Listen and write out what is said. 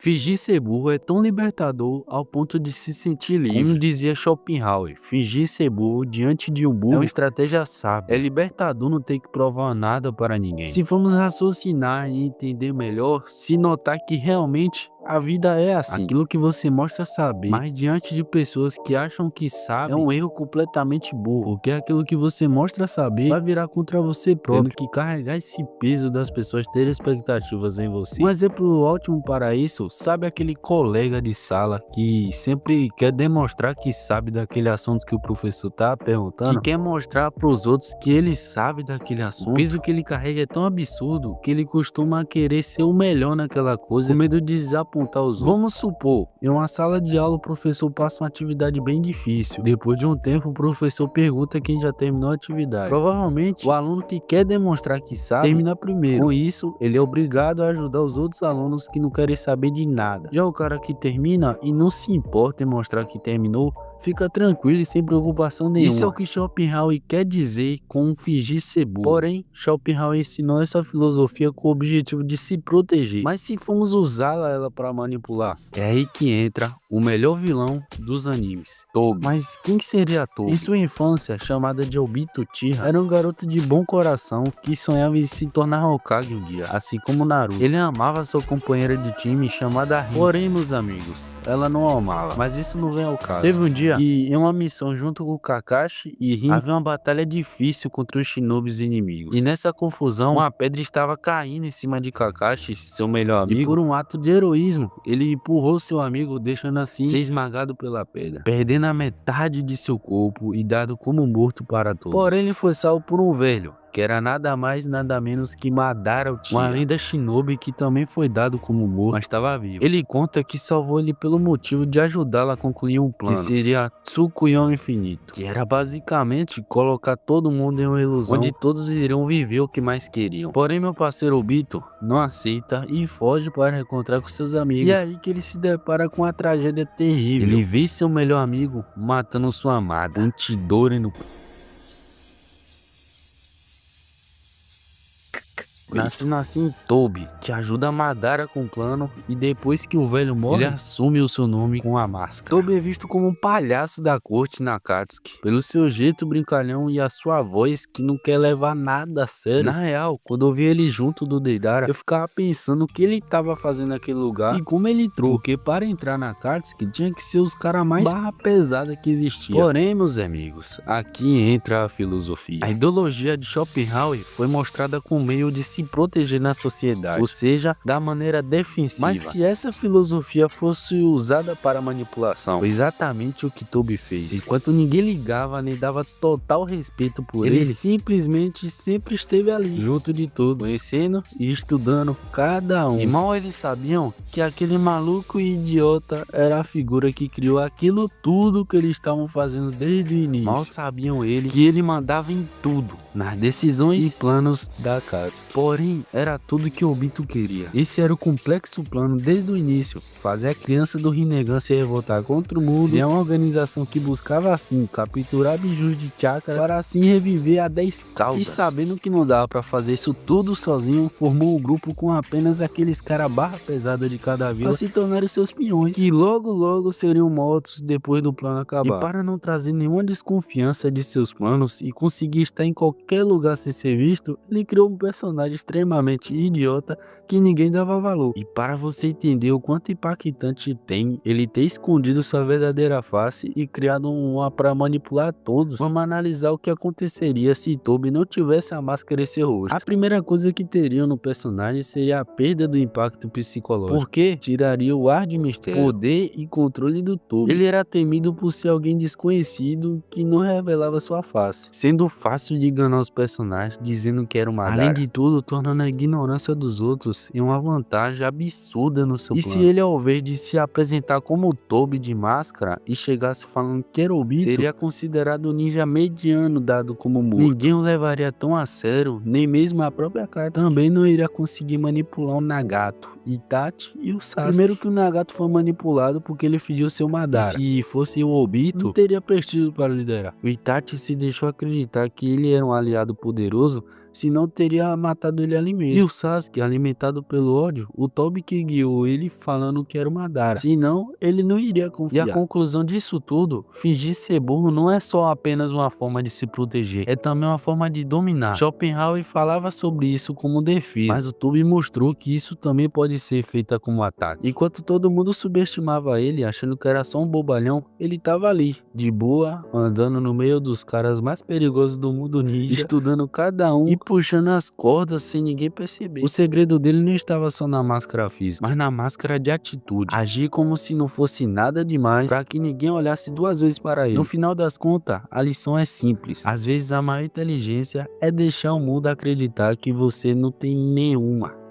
Fingir ser burro é tão libertador ao ponto de se sentir livre. Como dizia Schopenhauer, fingir ser burro diante de um burro é uma estratégia sábia. É libertador não ter que provar nada para ninguém. Se formos raciocinar e entender melhor, se notar que realmente a vida é assim. Aquilo que você mostra saber, mas diante de pessoas que acham que sabem, é um erro completamente burro. Porque aquilo que você mostra saber vai virar contra você próprio, tendo que carregar esse peso das pessoas terem expectativas em você. Um exemplo ótimo para isso, sabe aquele colega de sala que sempre quer demonstrar que sabe daquele assunto que o professor tá perguntando, que quer mostrar para os outros que ele sabe daquele assunto. O peso que ele carrega é tão absurdo que ele costuma querer ser o melhor naquela coisa, com medo de desapontar os outros. Vamos supor, em uma sala de aula o professor passa uma atividade bem difícil. Depois de um tempo o professor pergunta quem já terminou a atividade. Provavelmente o aluno que quer demonstrar que sabe termina primeiro. Com isso, ele é obrigado a ajudar os outros alunos que não querem saber de nada. Já o cara que termina e não se importa em mostrar que terminou, fica tranquilo e sem preocupação nenhuma. Isso é o que Schopenhauer quer dizer com fingir ser burro. Porém, Schopenhauer ensinou essa filosofia com o objetivo de se proteger. Mas se formos usá-la ela para manipular, é aí que entra o melhor vilão dos animes, Tobi. Mas quem seria Tobi? Em sua infância, chamada de Obito Uchiha, era um garoto de bom coração que sonhava em se tornar Hokage um dia, assim como Naruto. Ele amava sua companheira de time chamada Rin. Porém, meus amigos, ela não o amava, mas isso não vem ao caso. Teve um dia que, em uma missão junto com Kakashi e Rin, havia uma batalha difícil contra os shinobis inimigos. E nessa confusão, uma pedra estava caindo em cima de Kakashi, seu melhor amigo, e por um ato de heroísmo, ele empurrou seu amigo, deixando assim ser esmagado pela pedra, perdendo a metade de seu corpo e dado como morto para todos. Porém, ele foi salvo por um velho, que era nada mais nada menos que Madara Uchiha, uma lenda shinobi que também foi dado como morto, mas estava vivo. Ele conta que salvou ele pelo motivo de ajudá-lo a concluir um plano, que seria Tsukuyomi Infinito, que era basicamente colocar todo mundo em uma ilusão onde todos iriam viver o que mais queriam. Porém, meu parceiro Obito não aceita e foge para encontrar com seus amigos. E é aí que ele se depara com uma tragédia terrível. Ele vê seu melhor amigo matando sua amada, um Chidori no nascendo assim Tobi, que ajuda a Madara com o plano, e depois que o velho morre, ele assume o seu nome com a máscara. Tobi é visto como um palhaço da corte Nakatsuki, pelo seu jeito brincalhão e a sua voz que não quer levar nada a sério. Na real, quando eu vi ele junto do Deidara, eu ficava pensando o que ele tava fazendo naquele lugar e como ele entrou, porque para entrar na Nakatsuki tinha que ser os caras mais barra pesada que existia. Porém, meus amigos, aqui entra a filosofia. A ideologia de Schopenhauer foi mostrada com meio de se proteger na sociedade, ou seja, da maneira defensiva. Mas se essa filosofia fosse usada para manipulação, foi exatamente o que Tobi fez. Enquanto ninguém ligava nem dava total respeito por ele simplesmente sempre esteve ali, junto de todos, conhecendo e estudando cada um. E mal eles sabiam que aquele maluco e idiota era a figura que criou aquilo tudo que eles estavam fazendo desde o início. Mal sabiam ele que ele mandava em tudo, nas decisões e planos da Akatsuki. Porém, era tudo que Obito queria. Esse era o complexo plano desde o início, fazer a criança do Rinnegan se revoltar contra o mundo, e é uma organização que buscava assim, capturar bijus de chakra para assim reviver a 10 caudas. E sabendo que não dava para fazer isso tudo sozinho, formou um grupo com apenas aqueles cara barra pesada de cada vila para se tornarem seus peões, que logo seriam mortos depois do plano acabar. E para não trazer nenhuma desconfiança de seus planos e conseguir estar em qualquer lugar sem ser visto, ele criou um personagem extremamente idiota que ninguém dava valor. E para você entender o quanto impactante tem ele ter escondido sua verdadeira face e criado uma para manipular todos, vamos analisar o que aconteceria se Tobi não tivesse a máscara e seu rosto. A primeira coisa que teriam no personagem seria a perda do impacto psicológico, porque tiraria o ar de mistério, poder e controle do Tobi. Ele era temido por ser alguém desconhecido que não revelava sua face, sendo fácil de enganar os personagens dizendo que era uma Madara. Além de tudo, tornando a ignorância dos outros em uma vantagem absurda no seu plano. E se ele, ao invés de se apresentar como Tobi de máscara e chegasse falando que era Obito, seria considerado um ninja mediano dado como morto. Ninguém o levaria tão a sério, nem mesmo a própria Akatsuki. Também não iria conseguir manipular o Nagato, Itachi e o Sasuke. Primeiro que o Nagato foi manipulado porque ele fingiu ser o Madara. E se fosse o Obito, não teria prestígio para liderar. O Itachi se deixou acreditar que ele era um aliado poderoso senão teria matado ele ali mesmo. E o Sasuke, alimentado pelo ódio, o Tobi que guiou ele falando que era o Madara, senão ele não iria confiar. E a conclusão disso tudo, fingir ser burro não é só apenas uma forma de se proteger, é também uma forma de dominar. Schopenhauer falava sobre isso como defesa, mas o Tobi mostrou que isso também pode ser feito como ataque. Enquanto todo mundo subestimava ele, achando que era só um bobalhão, ele tava ali, de boa, andando no meio dos caras mais perigosos do mundo ninja, estudando cada um e puxando as cordas sem ninguém perceber. O segredo dele não estava só na máscara física, mas na máscara de atitude. Agir como se não fosse nada demais para que ninguém olhasse duas vezes para ele. No final das contas, a lição é simples. Às vezes a maior inteligência é deixar o mundo acreditar que você não tem nenhuma.